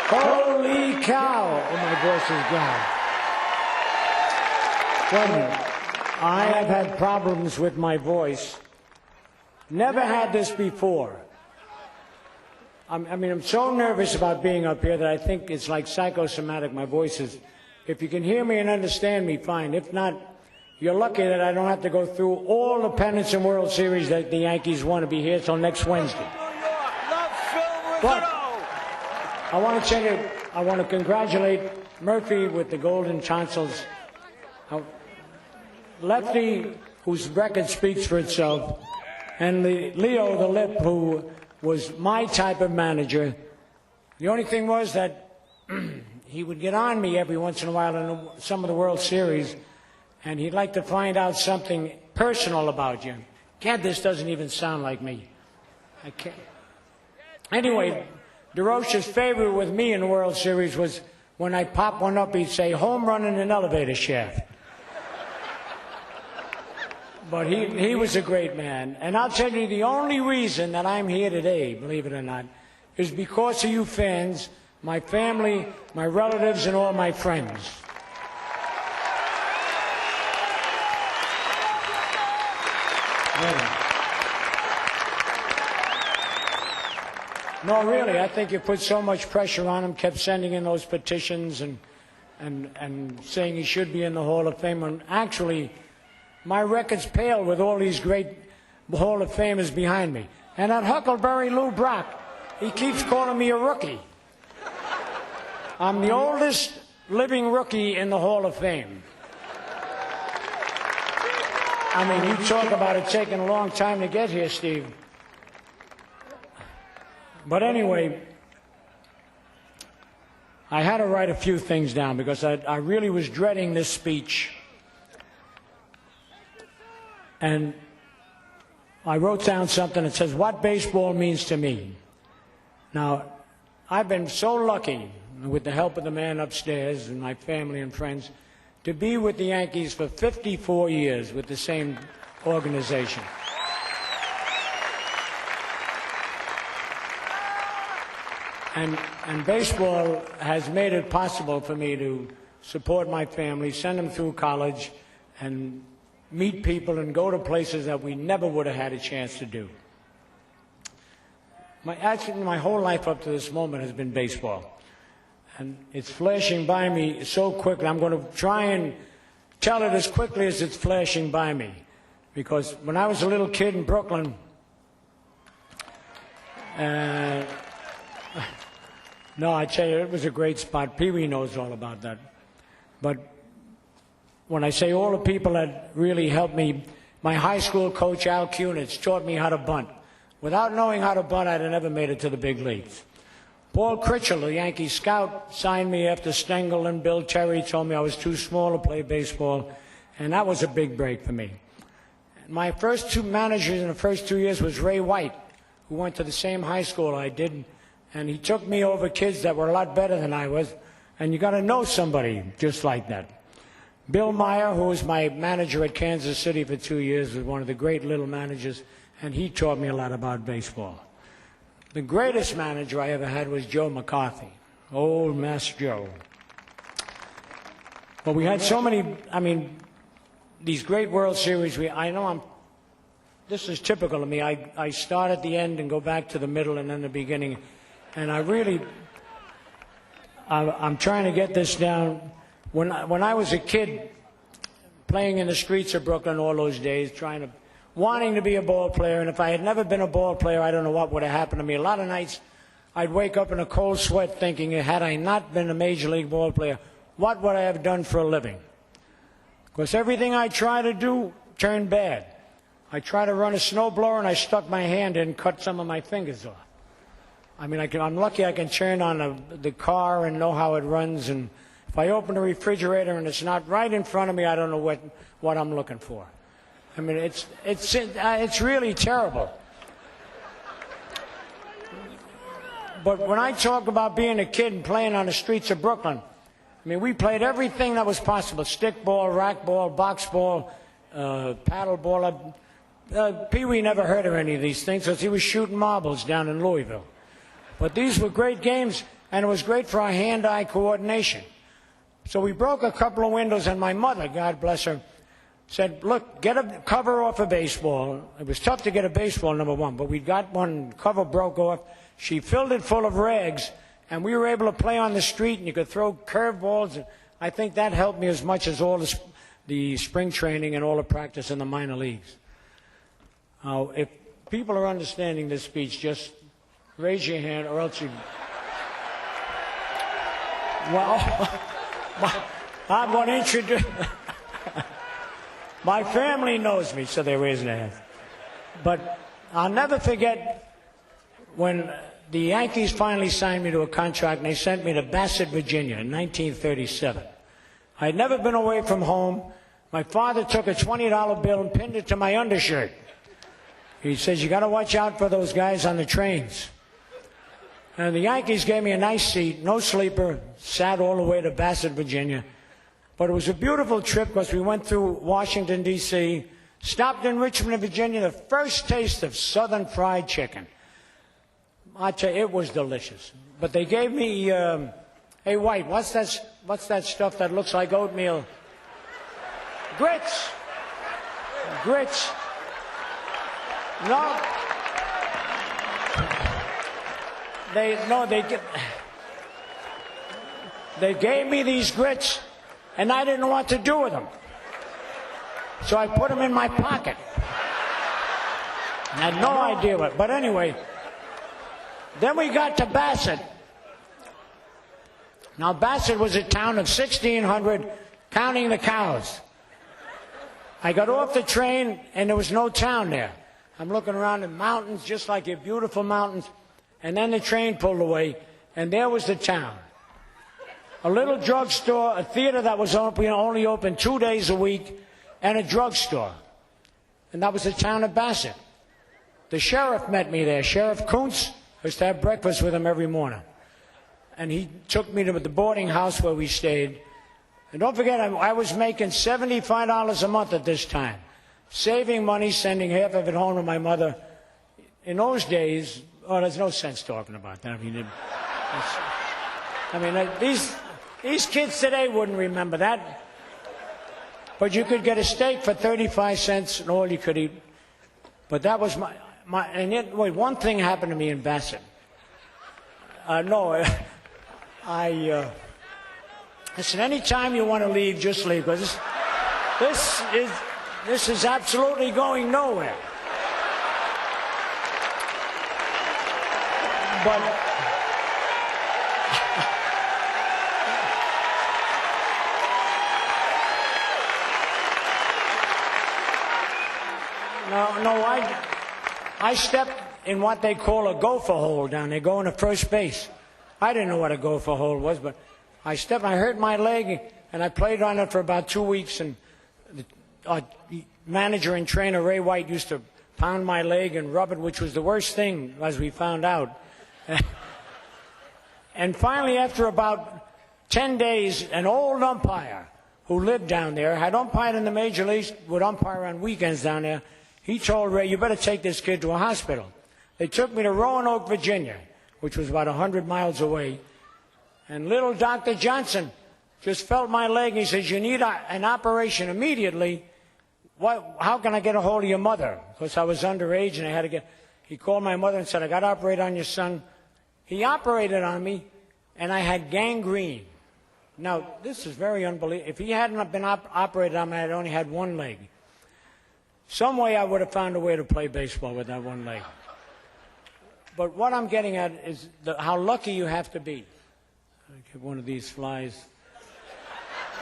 Holy cow! Oh, my voice is gone. Well, I have had problems with my voice. Never had this before. I'm so nervous about being up here that I think it's like psychosomatic. My voice is, if you can hear me and understand me, fine. If not, you're lucky that I don't have to go through all the pennants and World Series that the Yankees want to be here till next Wednesday. But I want to congratulate Murphy with the Golden Tonsils. Lefty, whose record speaks for itself, and Leo the Lip, who was my type of manager. The only thing was that he would get on me every once in a while in some of the World Series, and he'd like to find out something personal about you. God, this doesn't even sound like me. I can't. Anyway, DeRoche's favorite with me in the World Series was when I pop one up, he'd say, home run in an elevator shaft. But he was a great man. And I'll tell you, the only reason that I'm here today, believe it or not, is because of you fans, my family, my relatives, and all my friends. Yeah. No, really, I think you put so much pressure on him, kept sending in those petitions and saying he should be in the Hall of Fame. And actually, my record's pale with all these great Hall of Famers behind me. And that Huckleberry Lou Brock, he keeps calling me a rookie. I'm the oldest living rookie in the Hall of Fame. I mean, you talk about it taking a long time to get here, Steve. But anyway, I had to write a few things down because I really was dreading this speech. And I wrote down something that says, what baseball means to me. Now, I've been so lucky, with the help of the man upstairs and my family and friends, to be with the Yankees for 54 years with the same organization. And baseball has made it possible for me to support my family, send them through college, and meet people and go to places that we never would have had a chance to do. Actually, my whole life up to this moment has been baseball. And it's flashing by me so quickly. I'm going to try and tell it as quickly as it's flashing by me. Because when I was a little kid in Brooklyn, no, I tell you, it was a great spot. Pee Wee knows all about that. But when I say all the people that really helped me, my high school coach, Al Kunitz, taught me how to bunt. Without knowing how to bunt, I'd have never made it to the big leagues. Paul Critchell, the Yankee scout, signed me after Stengel and Bill Terry told me I was too small to play baseball, and that was a big break for me. My first two managers in the first 2 years was Ray White, who went to the same high school I did, and he took me over kids that were a lot better than I was, and you got to know somebody just like that. Bill Meyer, who was my manager at Kansas City for 2 years, was one of the great little managers, and he taught me a lot about baseball. The greatest manager I ever had was Joe McCarthy, old Master Joe. But we had so many, I mean, these great World Series. This is typical of me. I start at the end and go back to the middle and then the beginning. And I'm trying to get this down. When I was a kid, playing in the streets of Brooklyn all those days, wanting to be a ball player, and if I had never been a ball player, I don't know what would have happened to me. A lot of nights, I'd wake up in a cold sweat thinking, had I not been a major league ball player, what would I have done for a living? Because everything I try to do turned bad. I tried to run a snowblower, and I stuck my hand in and cut some of my fingers off. I mean, I'm lucky I can turn on the car and know how it runs, and if I open the refrigerator and it's not right in front of me, I don't know what I'm looking for. I mean, it's really terrible. But when I talk about being a kid and playing on the streets of Brooklyn, I mean, we played everything that was possible: stickball, racquetball, box ball, paddle ball. Pee Wee never heard of any of these things because he was shooting marbles down in Louisville. But these were great games, and it was great for our hand-eye coordination. So we broke a couple of windows, and my mother, God bless her, said, look, get a cover off a baseball. It was tough to get a baseball, number one, but we got one cover broke off. She filled it full of rags, and we were able to play on the street, and you could throw curveballs. I think that helped me as much as all the spring training and all the practice in the minor leagues. If people are understanding this speech, just raise your hand, or else you... Well, I'm going to introduce... My family knows me, so they're raising their hands. But I'll never forget when the Yankees finally signed me to a contract, and they sent me to Bassett, Virginia in 1937. I had never been away from home. My father took a $20 bill and pinned it to my undershirt. He says, you got to watch out for those guys on the trains. And the Yankees gave me a nice seat, no sleeper, sat all the way to Bassett, Virginia. But it was a beautiful trip because we went through Washington, D.C., stopped in Richmond, Virginia, the first taste of Southern fried chicken. I tell you, it was delicious. But they gave me, hey, White, what's that stuff that looks like oatmeal? Grits. Grits. No. They gave me these grits, and I didn't know what to do with them. So I put them in my pocket. I had no idea what. But anyway, then we got to Bassett. Now, Bassett was a town of 1,600, counting the cows. I got off the train, and there was no town there. I'm looking around the mountains, just like your beautiful mountains. And then the train pulled away, and there was the town. A little drugstore, a theater that was only open 2 days a week, and a drugstore. And that was the town of Bassett. The sheriff met me there. Sheriff Kuntz. I used to have breakfast with him every morning. And he took me to the boarding house where we stayed. And don't forget, I was making $75 a month at this time. Saving money, sending half of it home to my mother. In those days, oh, there's no sense talking about that. These kids today wouldn't remember that. But you could get a steak for 35 cents and all you could eat. But that was and yet, wait, one thing happened to me in Bassett. Listen, anytime you want to leave, just leave, because this is absolutely going nowhere. But no, I stepped in what they call a gopher hole down there, going to first base. I didn't know what a gopher hole was, but I hurt my leg, and I played on it for about 2 weeks, and the manager and trainer, Ray White, used to pound my leg and rub it, which was the worst thing, as we found out. And finally, after about 10 days, an old umpire who lived down there, had umpired in the major leagues, would umpire on weekends down there. He told Ray, you better take this kid to a hospital. They took me to Roanoke, Virginia, which was about 100 miles away. And little Dr. Johnson just felt my leg, and he says, you need an operation immediately. How can I get a hold of your mother? Because I was underage, and I had to get... He called my mother and said, I got to operate on your son. He operated on me, and I had gangrene. Now, this is very unbelievable. If he hadn't been operated on me, I'd only had one leg. Some way I would have found a way to play baseball with that one leg. But what I'm getting at is how lucky you have to be. I'll get one of these flies.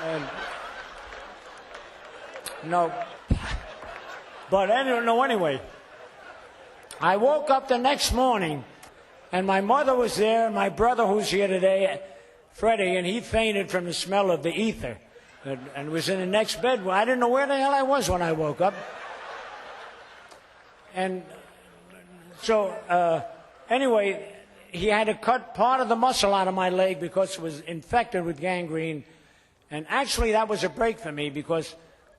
And, no. But anyway, I woke up the next morning, and my mother was there, my brother who's here today, Freddie, and he fainted from the smell of the ether and was in the next bed. I didn't know where the hell I was when I woke up. And so, anyway, he had to cut part of the muscle out of my leg because it was infected with gangrene. And actually, that was a break for me because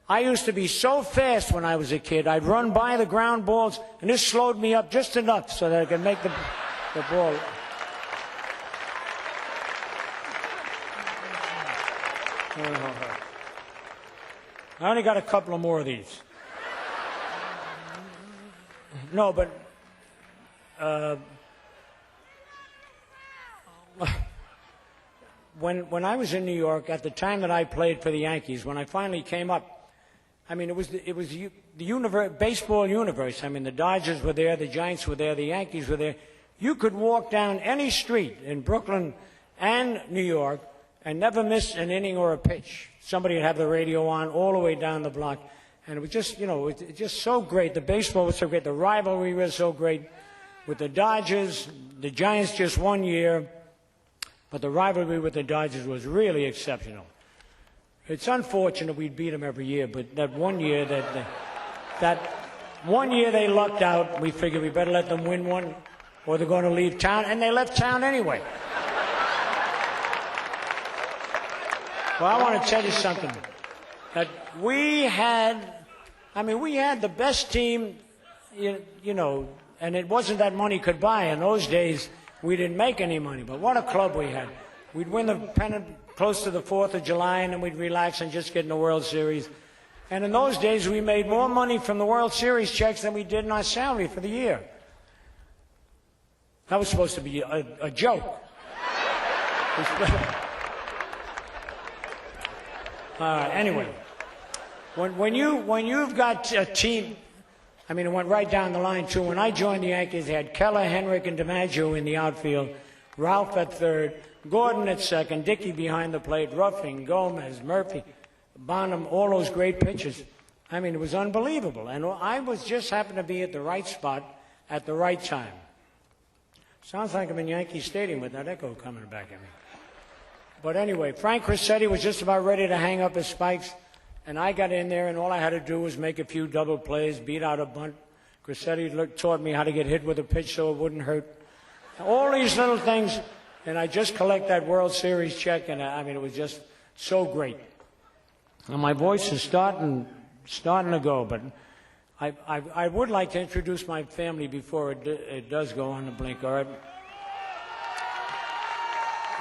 I used to be so fast when I was a kid. I'd run by the ground balls, and this slowed me up just enough so that I could make the ball. I only got a couple of more of these. No, but when I was in New York, at the time that I played for the Yankees, when I finally came up, I mean, it was the baseball universe. I mean, the Dodgers were there, the Giants were there, the Yankees were there. You could walk down any street in Brooklyn and New York and never miss an inning or a pitch. Somebody would have the radio on all the way down the block. And it was just, you know, it just so great. The baseball was so great. The rivalry was so great with the Dodgers. The Giants just 1 year, but the rivalry with the Dodgers was really exceptional. It's unfortunate we beat them every year, but that 1 year, that 1 year they lucked out. We figured we better let them win one, or they're going to leave town, and they left town anyway. Well, I want to tell you something. That we had the best team, you know, and it wasn't that money could buy. In those days, we didn't make any money, but what a club we had. We'd win the pennant close to the 4th of July, and then we'd relax and just get in the World Series. And in those days, we made more money from the World Series checks than we did in our salary for the year. That was supposed to be a joke. Anyway, when you've got a team, I mean, it went right down the line too. When I joined the Yankees, they had Keller, Henrik, and DiMaggio in the outfield, Ralph at third, Gordon at second, Dickey behind the plate, Ruffing, Gomez, Murphy, Bonham, all those great pitchers. I mean, it was unbelievable. And I just happened to be at the right spot at the right time. Sounds like I'm in Yankee Stadium with that echo coming back at me. But anyway, Frank Crissetti was just about ready to hang up his spikes, and I got in there, and all I had to do was make a few double plays, beat out a bunt. Crissetti taught me how to get hit with a pitch so it wouldn't hurt. All these little things, and I just collect that World Series check, and I mean, it was just so great. And my voice is starting to go, but I would like to introduce my family before it does go on the blink, all right?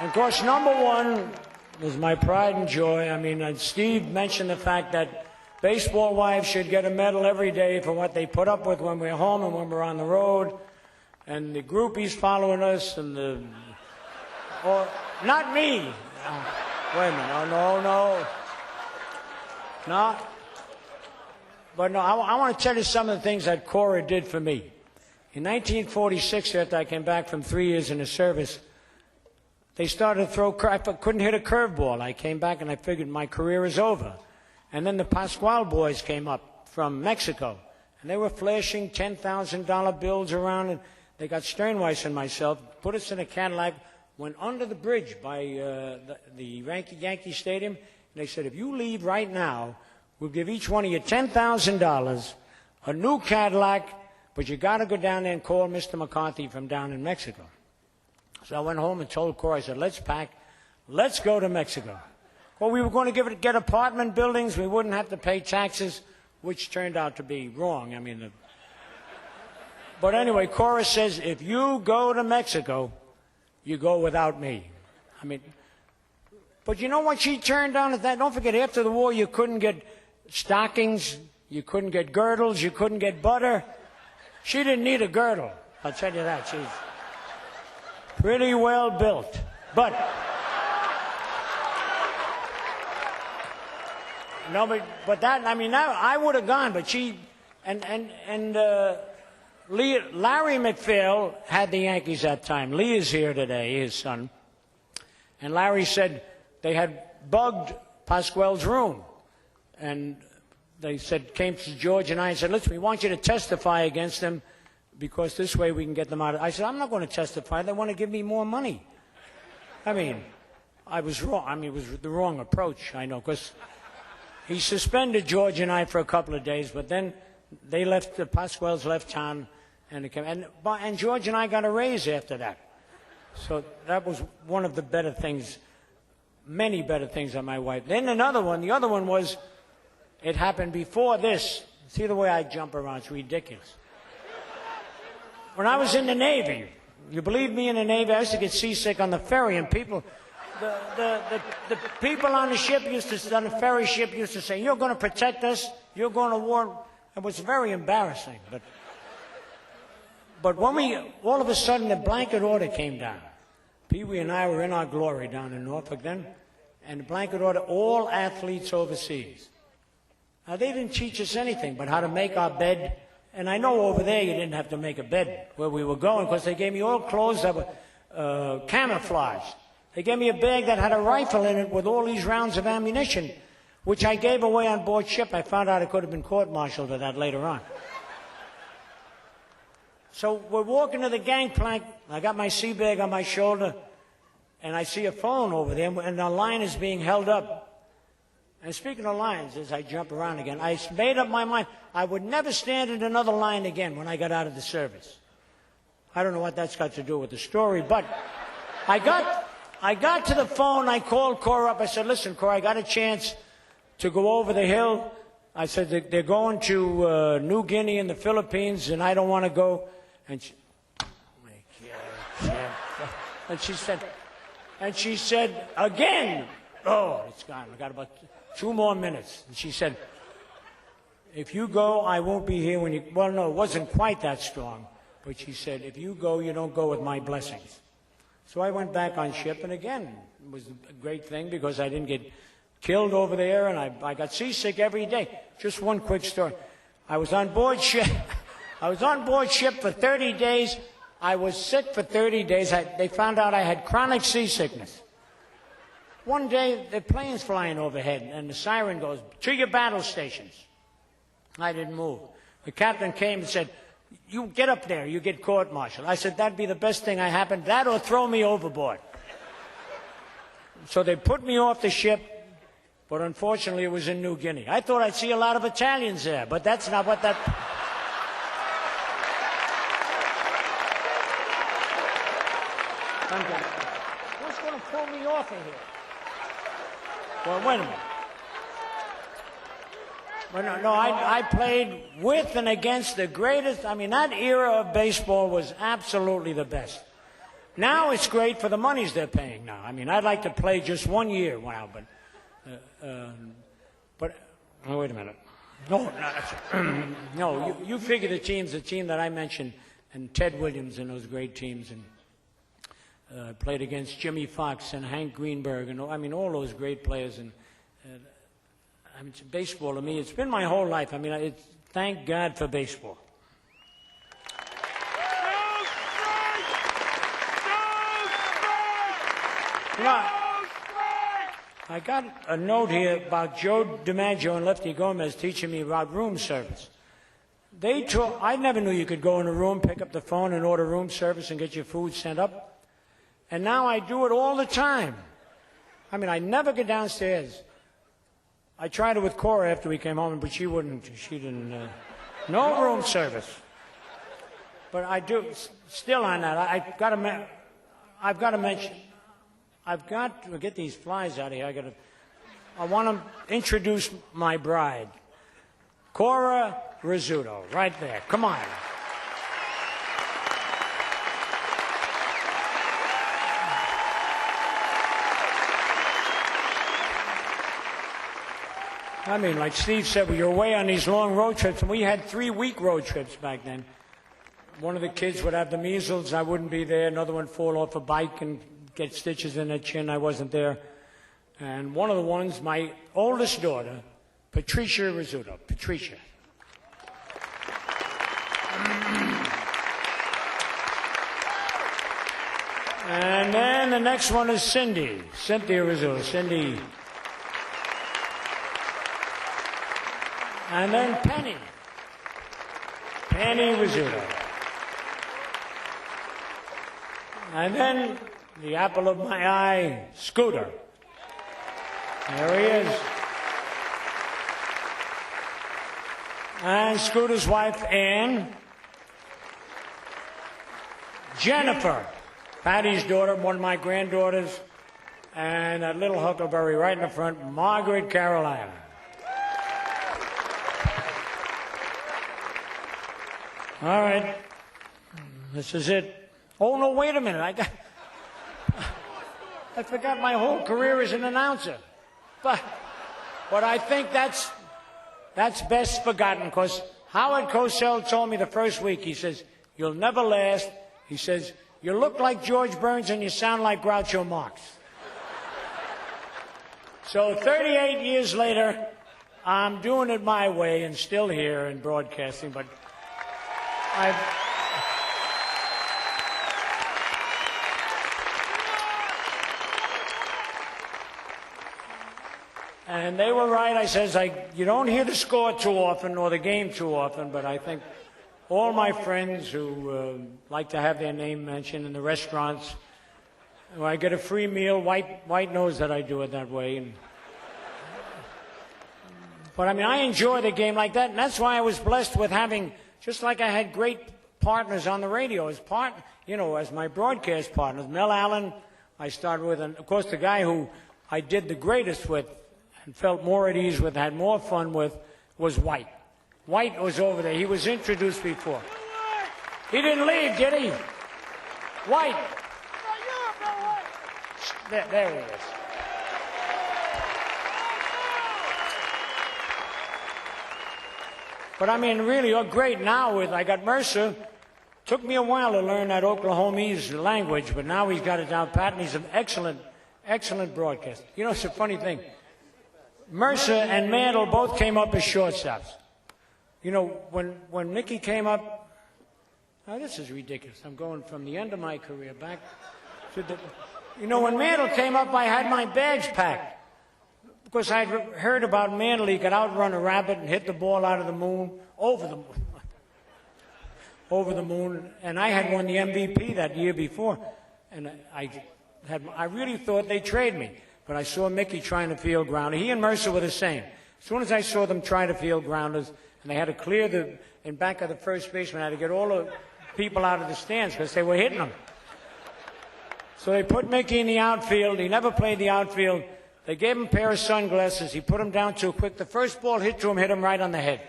And of course, number one is my pride and joy. I mean, Steve mentioned the fact that baseball wives should get a medal every day for what they put up with when we're home and when we're on the road. And the groupies following us and not me. Wait a minute. Oh, no. But no, I want to tell you some of the things that Cora did for me. In 1946, after I came back from 3 years in the service, they started to throw, I couldn't hit a curveball. I came back and I figured my career is over. And then the Pascual boys came up from Mexico, and they were flashing $10,000 bills around, and they got Sternweiss and myself, put us in a Cadillac, went under the bridge by the Yankee Stadium, and they said, if you leave right now, we'll give each one of you $10,000, a new Cadillac, but you got to go down there and call Mr. McCarthy from down in Mexico. So I went home and told Cora, I said, let's pack, let's go to Mexico. Well, we were going to get apartment buildings, we wouldn't have to pay taxes, which turned out to be wrong. I mean, but anyway, Cora says, if you go to Mexico, you go without me. I mean, but you know what she turned down at that? Don't forget, after the war, you couldn't get stockings, you couldn't get girdles, you couldn't get butter. She didn't need a girdle, I'll tell you that. She's pretty well built. But no, but that, I mean, I would have gone, but she Larry McPhail had the Yankees that time. Lee is here today, his son. And Larry said they had bugged Pasquale's room. And they came to George and I and said, listen, we want you to testify against them because this way we can get them out. I said, I'm not going to testify. They want to give me more money. I mean, I was wrong. I mean, it was the wrong approach, I know, because he suspended George and I for a couple of days, but then they left, the Pasquales left town, and George and I got a raise after that. So that was one of the better things, many better things on my wife. Then another one, the other one was, it happened before this. See the way I jump around, it's ridiculous. When I was in the Navy, you believe me, in the Navy, I used to get seasick on the ferry, and people, the people on the ship on the ferry ship used to say, "You're going to protect us. You're going to war." It was very embarrassing. But when all of a sudden the blanket order came down, Pee Wee and I were in our glory down in Norfolk then, and the blanket order, all athletes overseas. Now, they didn't teach us anything but how to make our bed. And I know over there you didn't have to make a bed where we were going, because they gave me all clothes that were camouflaged. They gave me a bag that had a rifle in it with all these rounds of ammunition, which I gave away on board ship. I found out I could have been court-martialed for that later on. So we're walking to the gangplank. I got my sea bag on my shoulder, and I see a phone over there, and the line is being held up. And speaking of lines, as I jump around again, I made up my mind I would never stand in another line again when I got out of the service. I don't know what that's got to do with the story, but I got to the phone. I called Cora up. I said, "Listen, Cora, I got a chance to go over the hill." I said, "They're going to New Guinea and the Philippines, and I don't want to go." And she said, "Again?" "Oh, it's gone. I got about 2 more minutes." And she said, "If you go, I won't be here when you..." Well, no, it wasn't quite that strong. But she said, "If you go, you don't go with my blessings." So I went back on ship, and again, it was a great thing because I didn't get killed over there, and I got seasick every day. Just one quick story. I was on board ship. I was on board ship for 30 days. I was sick for 30 days. They found out I had chronic seasickness. One day, the plane's flying overhead, and the siren goes, "To your battle stations." I didn't move. The captain came and said, "You get up there, you get court-martialed." I said, "That'd be the best thing that happened. That or throw me overboard." So they put me off the ship, but unfortunately it was in New Guinea. I thought I'd see a lot of Italians there, but that's not what that... Who's going to pull me off of here? Well, wait a minute. Well, no, I played with and against the greatest. I mean, that era of baseball was absolutely the best. Now it's great for the monies they're paying now. I mean, I'd like to play just 1 year now, but oh, wait a minute. No, no, you figure the team that I mentioned, and Ted Williams and those great teams, and played against Jimmy Fox and Hank Greenberg, and I mean, all those great players. And I mean, baseball to me, it's been my whole life. I mean, thank God for baseball. You know, I got a note here about Joe DiMaggio and Lefty Gomez teaching me about room service. I never knew you could go in a room, pick up the phone, and order room service and get your food sent up. And now I do it all the time. I mean, I never get downstairs. I tried it with Cora after we came home, but she didn't, no room service. But I do, still on that, I've got to mention, I've got to get these flies out of here. I want to introduce my bride, Cora Rizzuto, right there. Come on. I mean, like Steve said, we were away on these long road trips, and we had 3-week road trips back then. One of the kids would have the measles. I wouldn't be there. Another one fall off a bike and get stitches in their chin. I wasn't there. And one of the ones, my oldest daughter, Patricia Rizzuto. Patricia. And then the next one is Cindy. Cynthia Rizzuto. Cindy. And then Penny. Penny Rizzuto. And then the apple of my eye, Scooter. There he is. And Scooter's wife, Ann. Jennifer, Patty's daughter, one of my granddaughters. And that little huckleberry right in the front, Margaret Carolina. All right, this is it. Oh, no, wait a minute. I forgot my whole career as an announcer. But I think that's best forgotten, because Howard Cosell told me the first week, he says, you'll never last. He says, you look like George Burns and you sound like Groucho Marx. So 38 years later, I'm doing it my way and still here in broadcasting, but and they were right. I says, you don't hear the score too often or the game too often, but I think all my friends who like to have their name mentioned in the restaurants, when I get a free meal, White knows that I do it that way. But I mean, I enjoy the game like that, and that's why I was blessed with having, just like I had great partners on the radio as my broadcast partners. Mel Allen, I started with, and of course the guy who I did the greatest with and felt more at ease with, had more fun with, was White. White was over there. He was introduced before. He didn't leave, did he? White. There he is. But I mean, really, you're great now with, I got Mercer. Took me a while to learn that Oklahomese language, but now he's got it down pat, and he's an excellent broadcaster. You know, it's a funny thing. Mercer and Mantle both came up as shortstops. You know, when Mickey came up, now this is ridiculous. I'm going from the end of my career back to the, you know, when Mantle came up, I had my bags packed. Because I'd heard about Mantle, he could outrun a rabbit and hit the ball out of the moon, over the moon, and I had won the MVP that year before, and I really thought they'd trade me. But I saw Mickey trying to field grounder. He and Mercer were the same. As soon as I saw them trying to field grounders, and they had to clear in back of the first baseman, I had to get all the people out of the stands because they were hitting them. So they put Mickey in the outfield. He never played the outfield. They gave him a pair of sunglasses. He put them down too quick. The first ball hit him right on the head.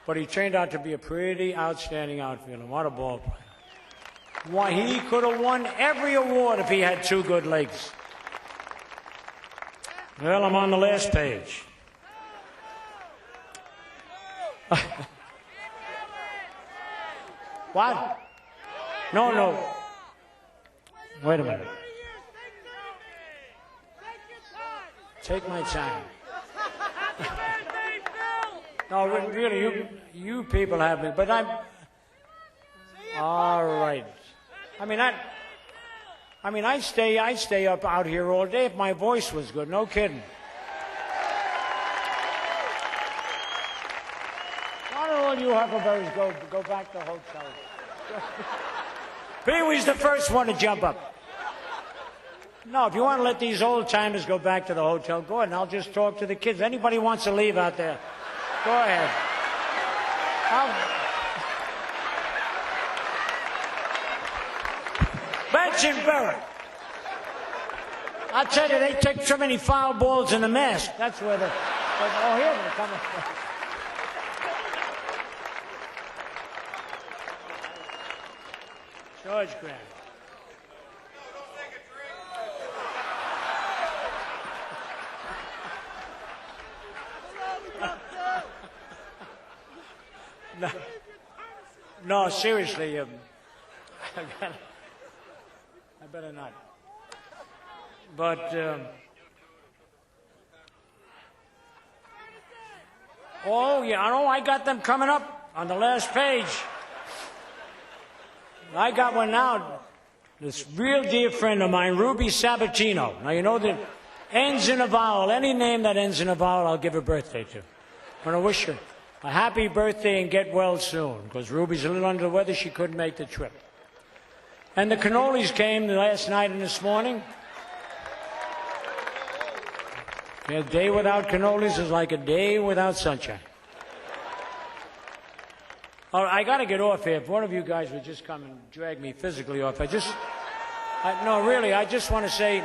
But he turned out to be a pretty outstanding outfielder. What a ball player. Why, he could have won every award if he had two good legs. Well, I'm on the last page. What? No. Wait a minute. Take my time. No, really, you people have me, but I'm... All right. I stay up out here all day if my voice was good. No kidding. Why don't all you huckleberries go back to the hotel? Pee-wee's the first one to jump up. No, if you want to let these old-timers go back to the hotel, go ahead, and I'll just talk to the kids. Anybody wants to leave out there, go ahead. Bench and Barrett. I'll tell you, they take so many foul balls in the mask. That's where here they're coming. George Grant. No, seriously, I better not. But oh yeah, I know. I got them coming up on the last page. I got one now. This real dear friend of mine, Ruby Sabatino. Now you know that ends in a vowel. Any name that ends in a vowel, I'll give a birthday to. I want to wish her a happy birthday and get well soon, because Ruby's a little under the weather. She couldn't make the trip. And the cannolis came last night and this morning. A day without cannolis is like a day without sunshine. All right, I got to get off here. If one of you guys would just come and drag me physically off. I just want to say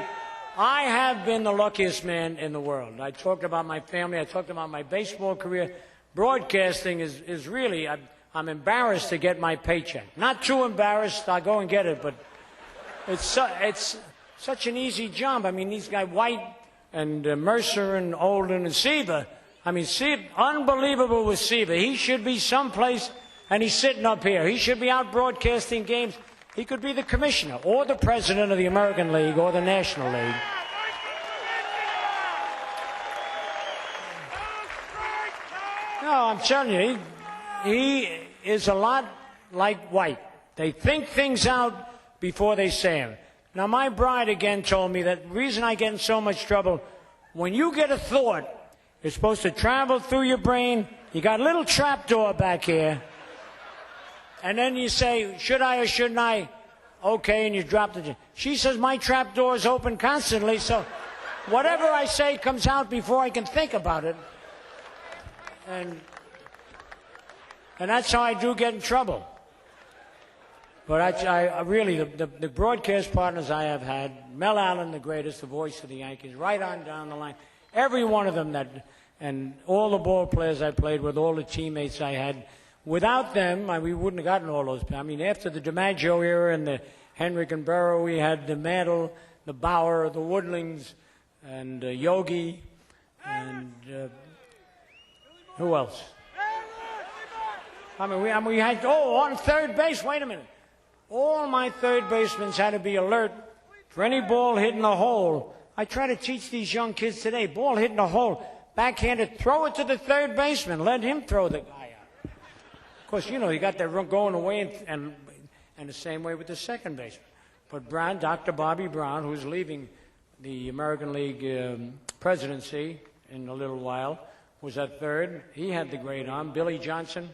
I have been the luckiest man in the world. I talked about my family. I talked about my baseball career. Broadcasting is really, I'm embarrassed to get my paycheck. Not too embarrassed, I'll go and get it, but it's such an easy job. I mean, these guys, White and Mercer and Olden and Seaver. I mean, unbelievable with Seaver. He should be someplace, and he's sitting up here. He should be out broadcasting games. He could be the commissioner or the president of the American League or the National League. No, I'm telling you, he is a lot like White. They think things out before they say them. Now, my bride again told me that the reason I get in so much trouble, when you get a thought, it's supposed to travel through your brain. You got a little trapdoor back here. And then you say, should I or shouldn't I? Okay, and you drop the... She says my trapdoor is open constantly, so whatever I say comes out before I can think about it. And that's how I do get in trouble. But I really, the broadcast partners I have had, Mel Allen, the greatest, the voice of the Yankees, right on down the line, every one of them and all the ball players I played with, all the teammates I had, without them, we wouldn't have gotten all those. I mean, after the DiMaggio era and the Henrik and Burrow, we had the Mantle, the Bauer, the Woodlings, and Yogi, and who else? I mean, we had, on third base, wait a minute. All my third basemen had to be alert for any ball hitting the hole. I try to teach these young kids today, ball hitting the hole, backhanded, throw it to the third baseman, let him throw the guy out. Of course, you know, you got that run going away, and the same way with the second baseman. But Brown, Dr. Bobby Brown, who's leaving the American League presidency in a little while, was at third. He had the great arm. Billy Johnson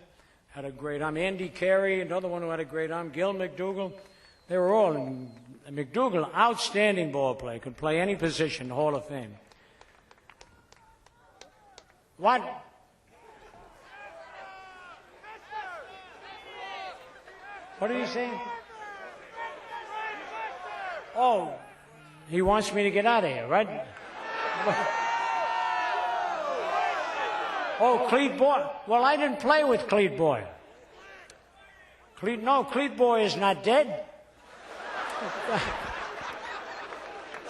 had a great arm. Andy Carey, another one who had a great arm. Gil McDougall. They were all. And McDougall, outstanding ball player, could play any position in the Hall of Fame. What? What did he say? Oh, he wants me to get out of here, right? Oh, Clete Boyer. Well, I didn't play with Clete Boyer. Clete Boyer is not dead.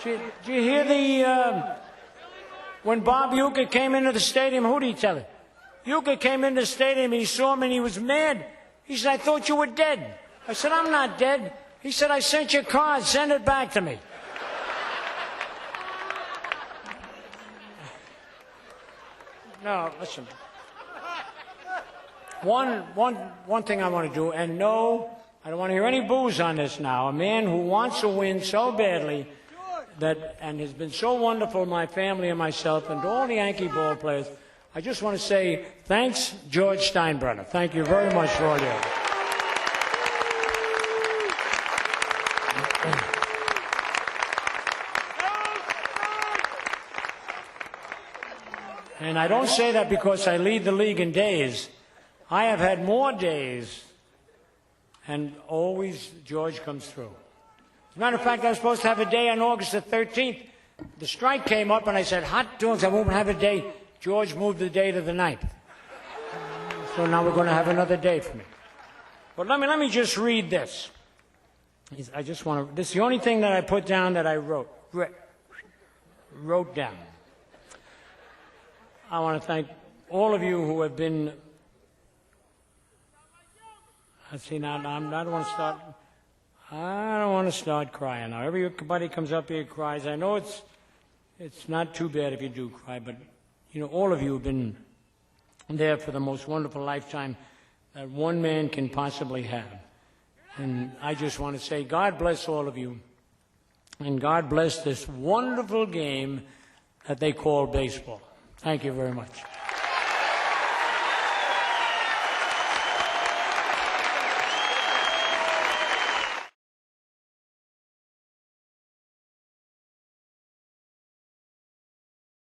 Did you hear when Bob Uecker came into the stadium, who did he tell it? Uecker came into the stadium and he saw him and he was mad. He said, I thought you were dead. I said, I'm not dead. He said, I sent you a card, send it back to me. No, listen. One thing I want to do, and no, I don't want to hear any boos on this now. A man who wants to win so badly and has been so wonderful to my family and myself and to all the Yankee ball players, I just want to say thanks, George Steinbrenner. Thank you very much for all your help. And I don't say that because I lead the league in days. I have had more days, and always George comes through. As a matter of fact, I was supposed to have a day on August the 13th. The strike came up, and I said, hot dogs, I won't have a day. George moved the day to the 9th. So now we're going to have another day for me. But let me just read this. I just want to, this is the only thing that I put down that I wrote down. I want to thank all of you who have been. I don't want to start crying now. Everybody comes up here and cries. I know it's not too bad if you do cry, but you know, all of you have been there for the most wonderful lifetime that one man can possibly have. And I just want to say, God bless all of you, and God bless this wonderful game that they call baseball. Thank you very much.